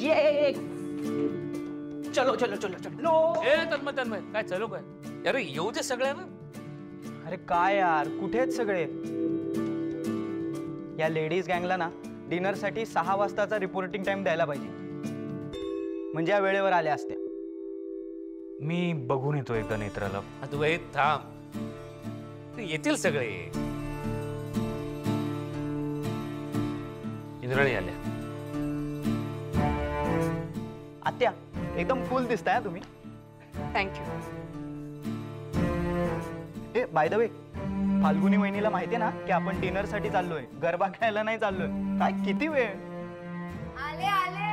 ये चलो चलो चलो चलो तन्मय काय चलो काय? अरे येऊ दे सगळ्या ना. अरे काय यार, कुठे आहेत सगळे? या लेडीज गँगला ना डिनरसाठी 6 वाजताचा रिपोर्टिंग टाइम द्यायला पाहिजे, म्हणजे या वेळेवर आल्या असत्या. मी बघून येतो एकदा नेत्राला. तू वय थांब, येतील सगळे. इंद्राणी आल्या. आत्या एकदम कूल दिसताय तुम्ही. Thank you. A by the way, Falguni वहिनीला माहितीये ना की आपण डिनरसाठी चाललोय, गरबा खेळायला नाही चाललोय. काय किती वेळ? आले आले.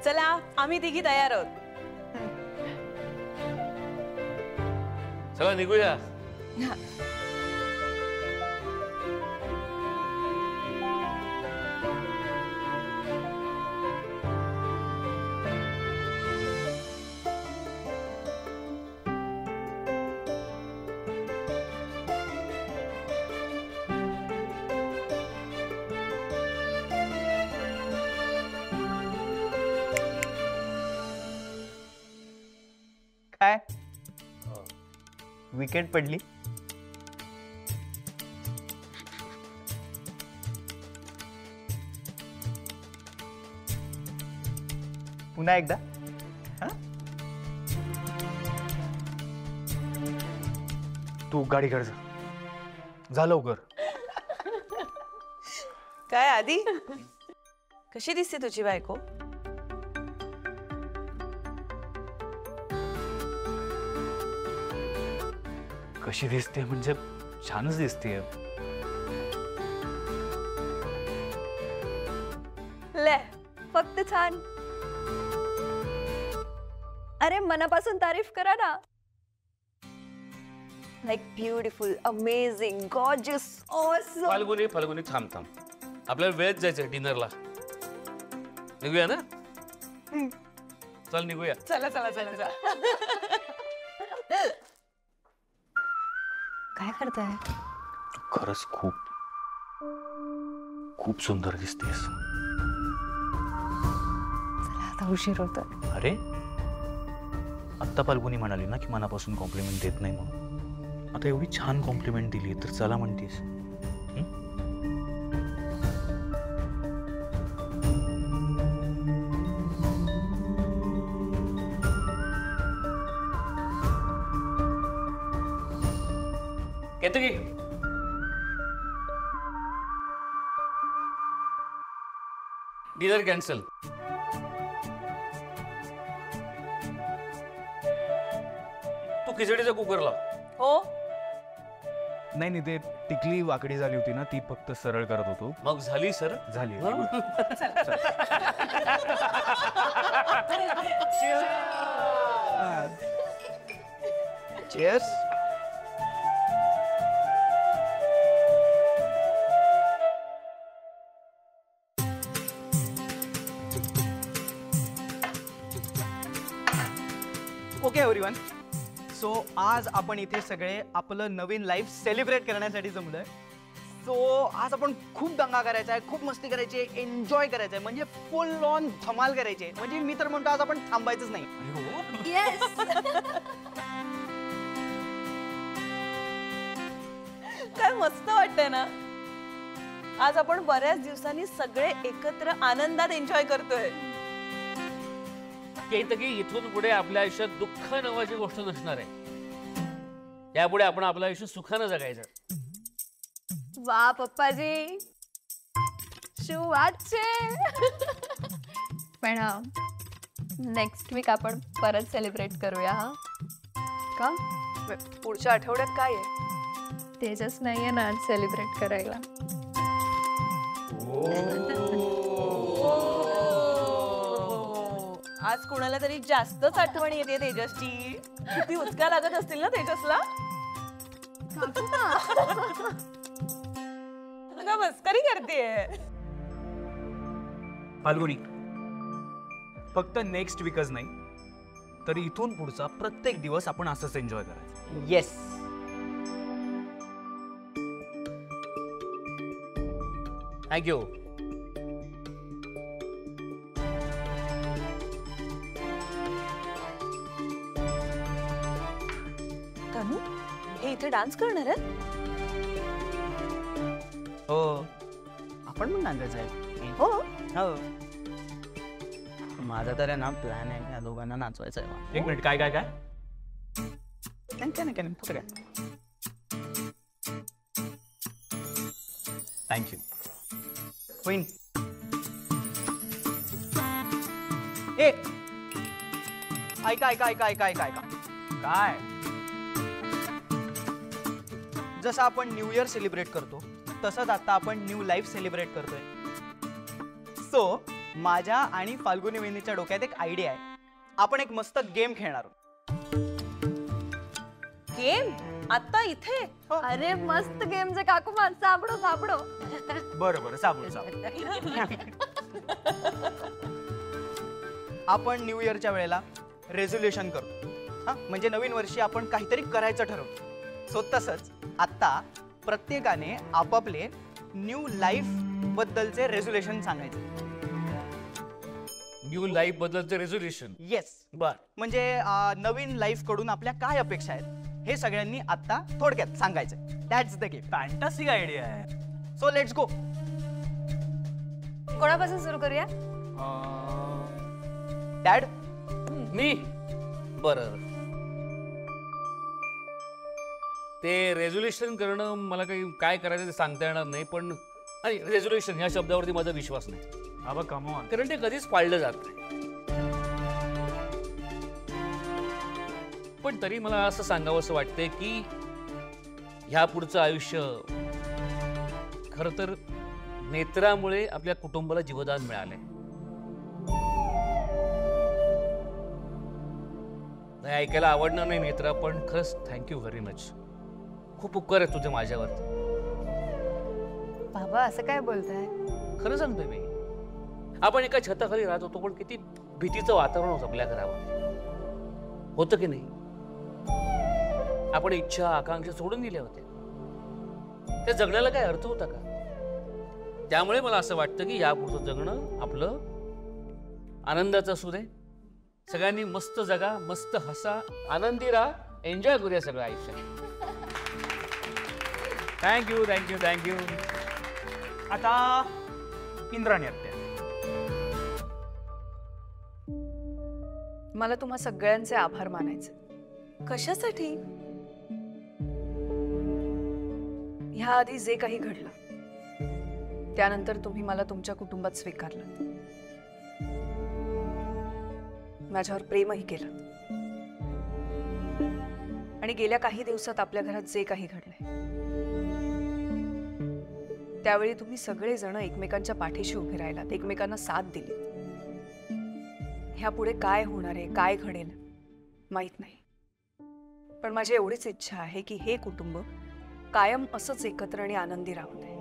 चला आम्ही तिघी तयार आहोत. चला निघूया. काय विकेट पडली? पुन्हा एकदा. तू गाडी काढ जा लवकर. काय आधी कशी दिसते तुझी बायको? कशी दिसते म्हणजे छानच दिसते. ले फक्त छान. अरे मनापासून तारीफ करा ना. Like beautiful, amazing, gorgeous, awesome. Falguni थांब थांब, आपल्याला वेळच जायचंय डिनरला. निघूया ना. चल निघूया. चला चला चला चला. काय करताय? खरंच खूप खूप सुंदर दिसतेस. चला आता उशीर होतोय. अरे आत्ता फाल्गुनी म्हणाली ना की मनापासून कॉम्प्लिमेंट देत नाही म्हणून. आता एवढी छान कॉम्प्लिमेंट दिली तर चला म्हणतीस. येतो की. Dinner cancel. तू खिचडीचा कुकर लाव. हो नाही नाही, ते टिकली वाकडी झाली होती ना, ती फक्त सरळ करत होतो. मग झाली सर. झाली. चेअर्स. ओके एव्हरीवन, सो आज आपण इथे सगळे आपलं नवीन लाईफ सेलिब्रेट करण्यासाठी जमलोय. सो आज आपण खूप दंगा करायचा आहे, खूप मस्ती करायची आहे, एन्जॉय करायचं आहे, म्हणजे फुल ऑन धमाल करायची आहे. म्हणजे मी तर म्हणतो आज आपण थांबायचंच नाही. येस. काय मस्त वाटतंय ना. आज आपण बऱ्याच दिवसांनी सगळे एकत्र आनंदात एन्जॉय करतोय. इथून पुढे आपल्या आयुष्यात दुःख नावाची गोष्ट नसणार आहे. यापुढे आपण आपलं आयुष्य सुखानं जगायचं. वा पप्पाजी શું વાત છે પણ नेक्स्ट वीक आपण परत सेलिब्रेट करूया हा का पुढच्या आठवड्यात काय आहे? तेजस नाहीये ना आज सेलिब्रेट करायला आज कोणाला तरी जास्तच आठवण येते तेजसची. किती उचका लागत असतील ना तेजसला. अगं मस्करी करतेय. फाल्गुनी, फक्त नेक्स्ट वीकच नाही तर इथून पुढचा प्रत्येक दिवस आपण असंच एन्जॉय करायचं. येस. थँक्यू. तनु हे इथे डान्स करणार आहेत? हो, आपण पण नाचायचं आहे. हो. हो. माझा तर आहे ना प्लॅन आहे या दोघांना नाचवायचं आहे. एक मिनिट, काय काय काय? काय थँक्यू. होईन. ए ऐका ऐका ऐका ऐका ऐका ऐका. काय? जसं आपण न्यू इयर सेलिब्रेट करतो तसंच आता आपण न्यू लाईफ सेलिब्रेट करतोय. सो माझ्या आणि फाल्गुनी वहिनीच्या डोक्यात एक आयडिया आहे. आपण एक मस्त गेम खेळणार आहोत. गेम आता इथे? अरे मस्त गेम जे काकू मान सापडो सापडो बरं बरं, साबून साबून. आपण न्यू इयरच्या वेळेला रेझोल्युशन करतो. हा म्हणजे नवीन वर्षी आपण काहीतरी करायचं ठरवतो. सो तसंच आता प्रत्येकाने आपापले न्यू लाईफ बद्दलचे रेझोल्युशन सांगायचे. न्यू लाईफ बद्दलचं रेझोल्युशन. येस. बर. म्हणजे नवीन लाईफ कडून आपल्या काय अपेक्षा आहेत हे सगळ्यांनी आता थोडक्यात सांगायचं. That's the game. Fantastic idea आहे. So let's go. कोणापासून सुरू करूया डॅड. मी बरं. ते रेझोल्युशन करणं मला काही काय करायचं ते सांगता येणार नाही, पण रेझोल्युशन ह्या शब्दावरती माझा विश्वास नाही. अबा कम ऑन. कारण ते कधीच पाळलं जात नाही. पण तरी मला असं सांगावंसं वाटतंय की ह्या पुढचं आयुष्य खरं तर नेत्रामुळे आपल्या कुटुंबाला जीवदान मिळालंय. नाही ऐकायला आवडणार नाही नेत्रा, पण खरंच थँक्यू व्हेरी मच. खूप उपकार आहे तुझे माझ्यावरती. बाबा असं काय बोलताय? खरं सांगतोय मी. आपण एका छताखाली राहत होतो, पण किती भीतीचं वातावरण होतं आपल्या घरावर, होतं की नाही? आपण इच्छा आकांक्षा सोडून दिल्या होत्या. त्या जगण्याला काय अर्थ होता का? त्यामुळे मला असं वाटतं की यापुढचं जगणं आपलं आनंदाचं असू दे. सगळ्यांनी मस्त जगा, मस्त हसा, आनंदी राहा, एन्जॉय करूया सगळं आयुष्य. Thank you thank you thank you. आता इंद्राणी आत्या. मला तुम्हा सगळ्यांचे आभार मानायचे. कशासाठी? ह्या आधी जे काही घडलं त्यानंतर तुम्ही मला तुमच्या कुटुंबात स्वीकारलं, माझ्यावर प्रेमही केलं, आणि गेल्या काही दिवसात आपल्या घरात जे काही घडलंय त्यावेळी तुम्ही सगळेजण एकमेकांच्या पाठीशी उभे राहिलात, एकमेकांना साथ दिली. ह्यापुढे काय होणार आहे, काय घडेल माहित नाही, पण माझी एवढीच इच्छा आहे की हे कुटुंब कायम असंच एकत्र आणि आनंदी राहू दे.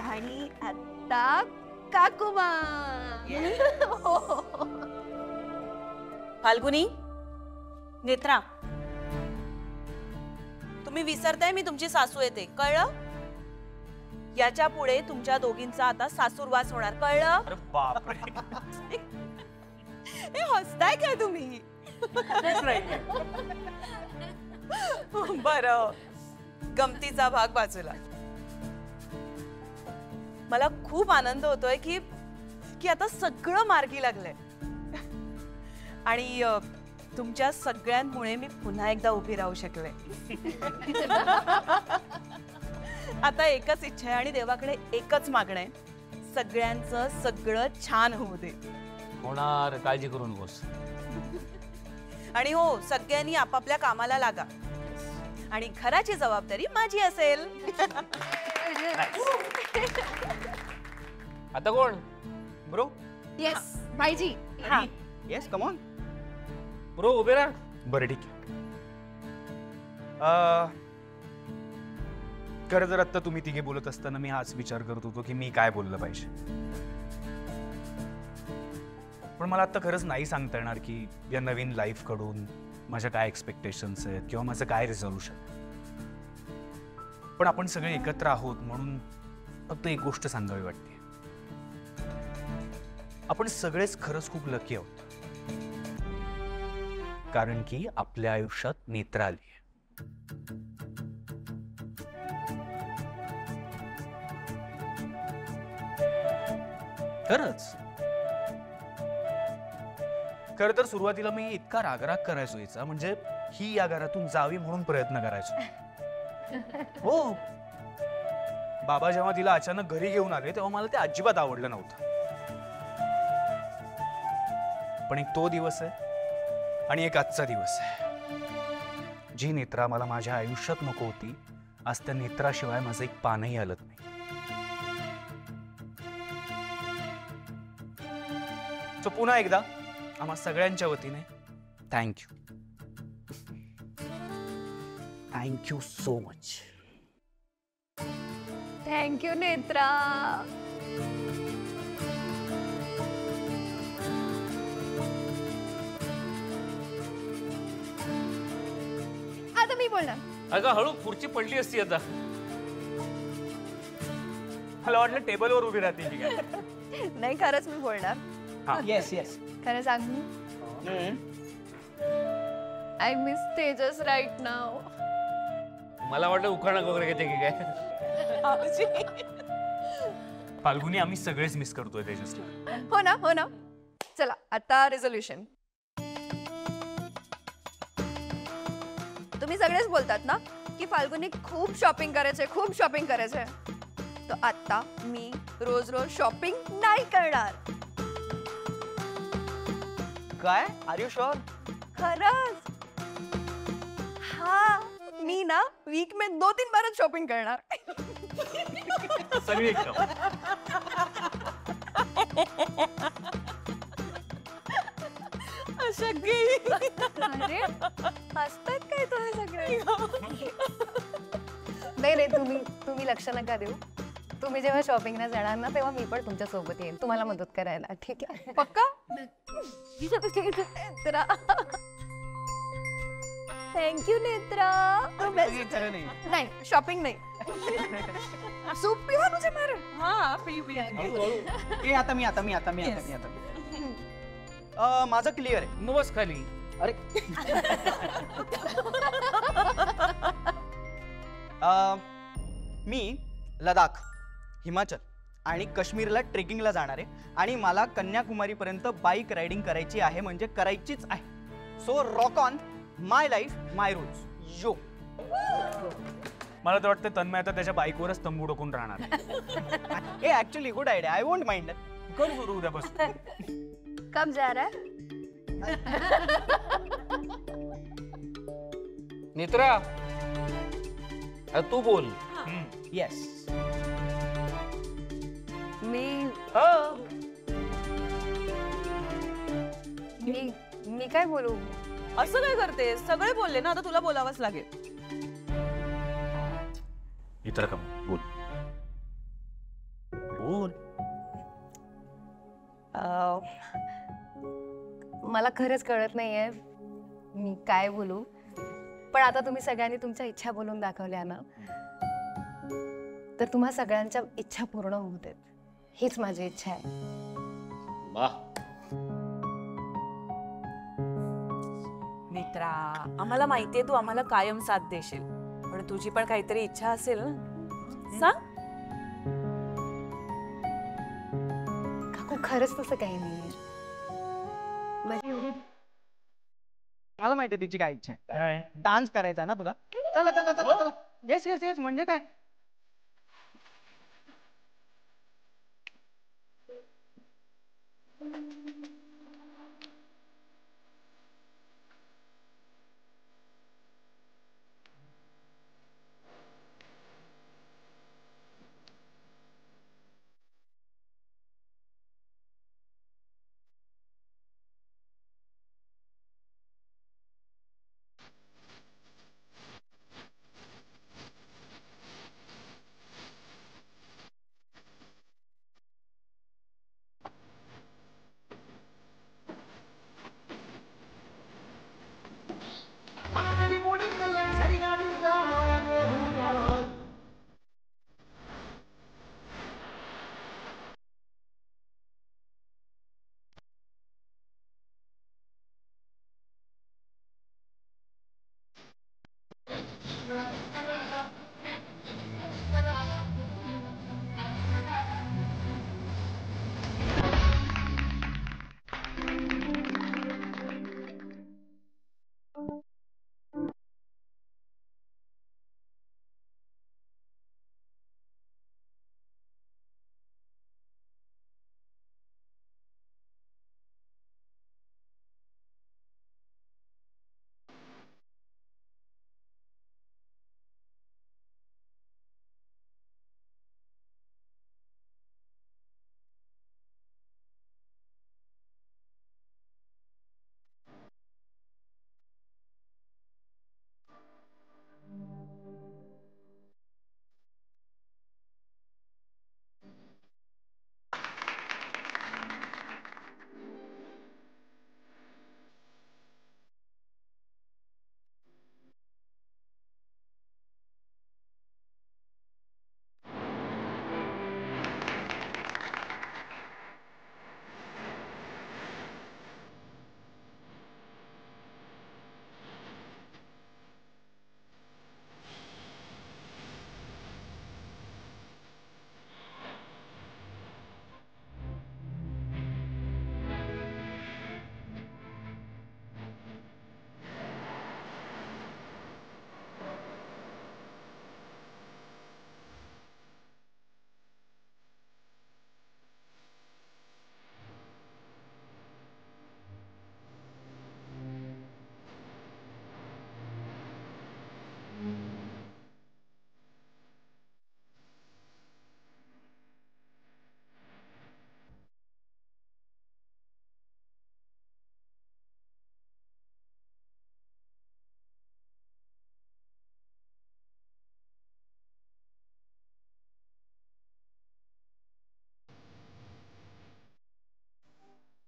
आणि आता काकुमा. फाल्गुनी, नेत्रा, तुम्ही विसरताय मी तुमची सासू येते, कळलं? याच्या पुढे तुमच्या दोघींचा आता सासूरवास होणार, कळलं? अरे बापरे. हे हसताय काय तुम्ही? बरं, गमतीचा भाग बाजूला. मला खूप आनंद होतोय की आता सगळं मार्गी लागलंय. आणि तुमच्या सगळ्यांमुळे मी पुन्हा एकदा उभी राहू शकले. आता एकच इच्छा आहे आणि देवाकडे एकच मागणं आहे, सगळ्यांचं सगळं छान होऊ दे. होणार, काळजी करू नकोस. आणि हो, सगळ्यांनी आपापल्या कामाला लागा आणि घराची जबाबदारी माझी असेल. आता कोण? ब्रो येस भाईजी. Yes come on. ब्रो उभे राहा. बरं ठीक आहे. खरं जर आत्ता तुम्ही तिघे बोलत असताना मी हाच विचार करत होतो की मी काय बोललं पाहिजे, पण मला आत्ता खरंच नाही सांगता येणार की या नवीन लाईफकडून माझ्या काय एक्सपेक्टेशन्स आहेत किंवा माझं काय रिझोल्युशन. पण आपण सगळे एकत्र आहोत म्हणून फक्त एक गोष्ट सांगावी वाटते, आपण सगळेच खरंच खूप लकी आहोत, कारण की आपल्या आयुष्यात नेत्रा आली आहे. खरंच. खर तर सुरुवातीला मी इतका रागराग करायचो हिचा, म्हणजे ही या घरातून जावी म्हणून प्रयत्न करायचो. हो, बाबा जेव्हा तिला अचानक घरी घेऊन आले तेव्हा मला ते अजिबात आवडलं नव्हतं. पण एक तो दिवस आहे आणि एक आजचा दिवस आहे. जी नेत्रा मला माझ्या आयुष्यात नको होती, आज त्या नेत्राशिवाय माझं एक पानही हलत नाही. सो पुन्हा एकदा आम्हा सगळ्यांच्या वतीने thank you. Thank you so much. Thank you Netra. आता मी बोलणार. अगं हळू, खुर्ची पडली असती आता. मला वाटलं टेबलवर उभी राहते की काय. नाही, खरंच मी बोलणार. Yes yes. खरं सांगू, आय मिस तेजस राईट नाव. मला वाटलं उखाणा वगैरे घेते की काय. फाल्गुनी, आम्ही सगळेच मिस करतोय तेजसला. हो ना, हो ना. चला आता रेझोल्युशन. तुम्ही सगळेच बोलतात ना की फाल्गुनी खूप शॉपिंग करायचंय, खूप शॉपिंग करायचंय. तर आता मी रोज रोज शॉपिंग नाही करणार. काय? Are you sure? खरंच. हा, मी ना वीक में 2-3 बारच शॉपिंग करणार. सगळी एकदम. अरे हसतात काय तुम्ही सगळे. नाही नाही, तुम्ही लक्ष नका देऊ. तुम्ही जेव्हा शॉपिंगला जाणार ना तेव्हा मी पण तुमच्या सोबत येईन तुम्हाला मदत करायला. ठीक आहे? पक्का. नेत्रा. थँक्यू नेत्रा. नाही, शॉपिंग नाही. सूप पिवा तुझे मार. हा, पी पी. ए आता मी माझं क्लिअर आहे. मग बस खाली. अरे मी लडाख, हिमाचल आणि काश्मीरला ट्रेकिंगला जाणार आहे आणि मला कन्याकुमारी पर्यंत बाईक रायडिंग करायची आहे, म्हणजे करायचीच आहे. So rock on, my life my rules. Yo. मला तर वाटतं तन्मय आता त्याच्या बाईकवरच तंबू डोकून राहणार. ए actually good idea. I won't mind. कर सुरू उद्या बस. कब जा रहा है? नेत्रा, आता तू बोल. येस. मी काय बोलू? असं काय करते? सगळे बोलले ना, आता तुला बोलावंच लागेल. इतर का बोल बोल. मला खरंच कळत नाहीये मी काय बोलू, पण आता तुम्ही सगळ्यांनी तुमच्या इच्छा बोलून दाखवल्या ना, तर तुम्हा सगळ्यांच्या इच्छा पूर्ण होऊ देत, हीच माझी इच्छा आहे. वाह. मित्रा, आम्हाला माहितीये तू आम्हाला कायम साथ देशील, पण तुझी पण काहीतरी इच्छा असेल ना, सांग. काकू, खरंच तसं काही नाहीये. माझी एवढी मला माहिती तिची काय इच्छा आहे. डान्स करायचा ना तुला? चला चला चला. येस येस येस म्हणजे काय.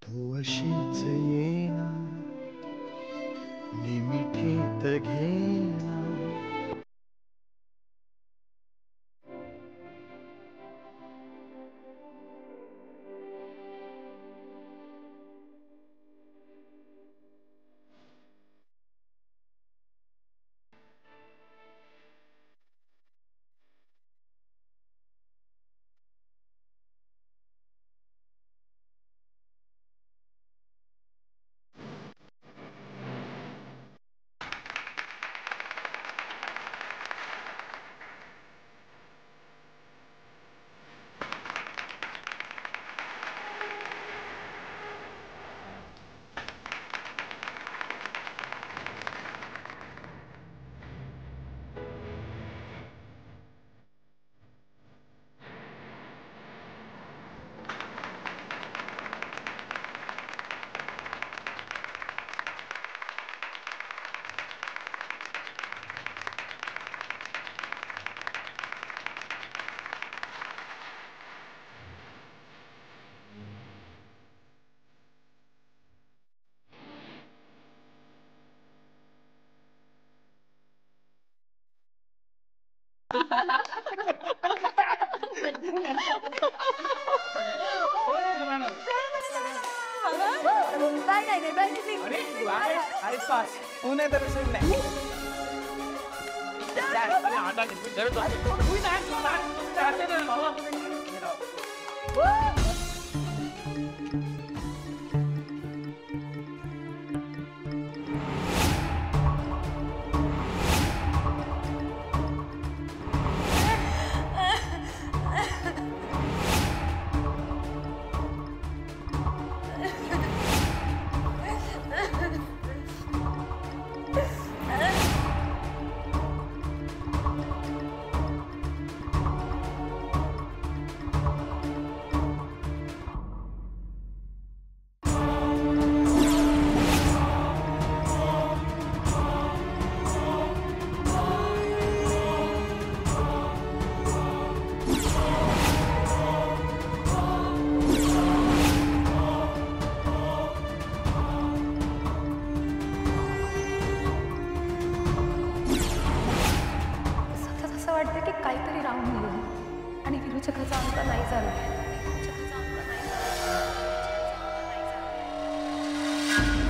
तू अशीच येना निमिठीत घेना ऊन आहे तर सूट नाही. आहे